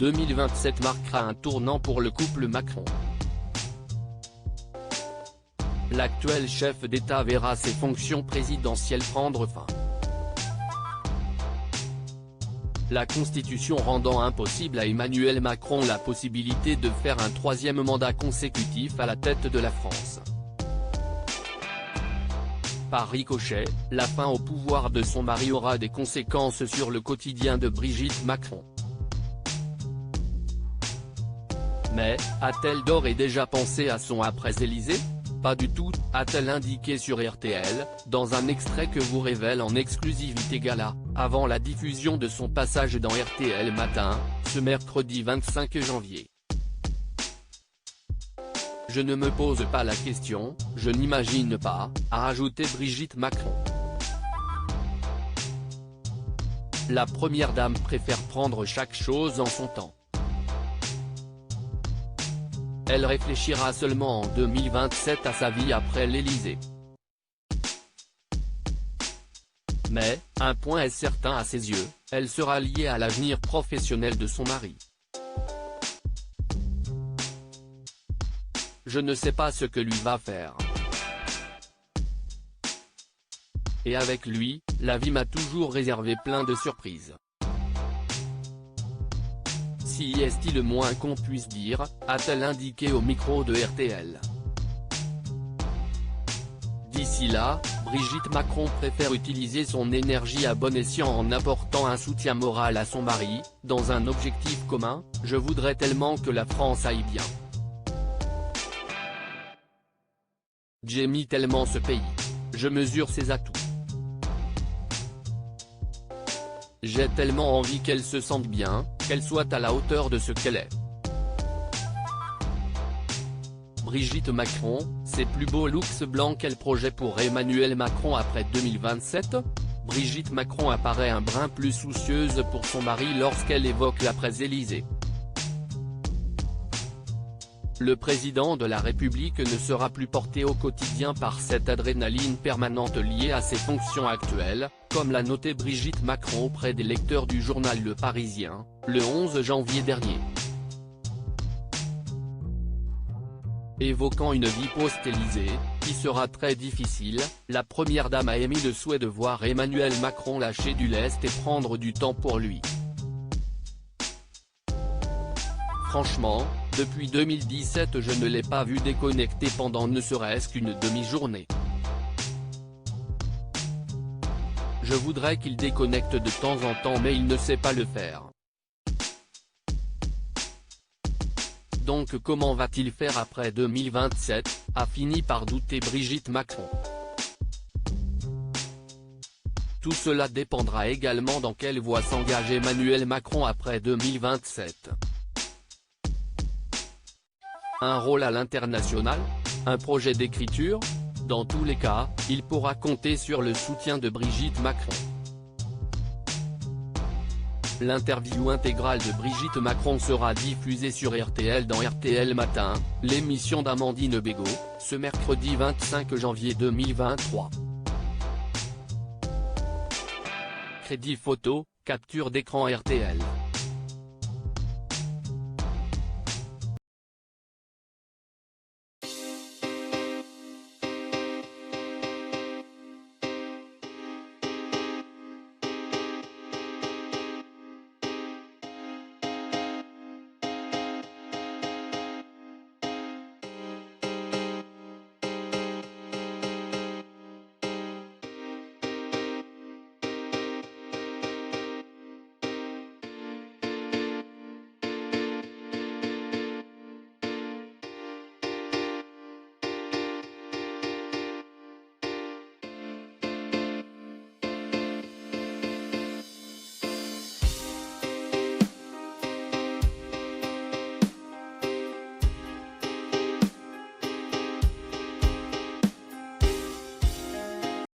2027 marquera un tournant pour le couple Macron. L'actuel chef d'État verra ses fonctions présidentielles prendre fin. La Constitution rendant impossible à Emmanuel Macron la possibilité de faire un troisième mandat consécutif à la tête de la France. Par ricochet, la fin au pouvoir de son mari aura des conséquences sur le quotidien de Brigitte Macron. Mais, a-t-elle d'ores et déjà pensé à son après-Élysée ? Pas du tout, a-t-elle indiqué sur RTL, dans un extrait que vous révèle en exclusivité Gala, avant la diffusion de son passage dans RTL Matin, ce mercredi 25 janvier. Je ne me pose pas la question, je n'imagine pas, a ajouté Brigitte Macron. La première dame préfère prendre chaque chose en son temps. Elle réfléchira seulement en 2027 à sa vie après l'Élysée. Mais, un point est certain à ses yeux, elle sera liée à l'avenir professionnel de son mari. Je ne sais pas ce que lui va faire. Et avec lui, la vie m'a toujours réservé plein de surprises. Si est-il le moins qu'on puisse dire, a-t-elle indiqué au micro de RTL. D'ici là, Brigitte Macron préfère utiliser son énergie à bon escient en apportant un soutien moral à son mari, dans un objectif commun, je voudrais tellement que la France aille bien. J'aime tellement ce pays. Je mesure ses atouts. J'ai tellement envie qu'elle se sente bien, qu'elle soit à la hauteur de ce qu'elle est. Brigitte Macron, ses plus beaux looks blancs quel projet pour Emmanuel Macron après 2027 ? Brigitte Macron apparaît un brin plus soucieuse pour son mari lorsqu'elle évoque l'après-Élysée. Le président de la République ne sera plus porté au quotidien par cette adrénaline permanente liée à ses fonctions actuelles, comme l'a noté Brigitte Macron auprès des lecteurs du journal Le Parisien, le 11 janvier dernier. Évoquant une vie post-Élysée, qui sera très difficile, la première dame a émis le souhait de voir Emmanuel Macron lâcher du lest et prendre du temps pour lui. Franchement, depuis 2017 je ne l'ai pas vu déconnecter pendant ne serait-ce qu'une demi-journée. Je voudrais qu'il déconnecte de temps en temps mais il ne sait pas le faire. Donc comment va-t-il faire après 2027, a fini par douter Brigitte Macron. Tout cela dépendra également dans quelle voie s'engage Emmanuel Macron après 2027. Un rôle à l'international ? Un projet d'écriture ? Dans tous les cas, il pourra compter sur le soutien de Brigitte Macron. L'interview intégrale de Brigitte Macron sera diffusée sur RTL dans RTL Matin, l'émission d'Amandine Bégaud, ce mercredi 25 janvier 2023. Crédit photo, capture d'écran RTL.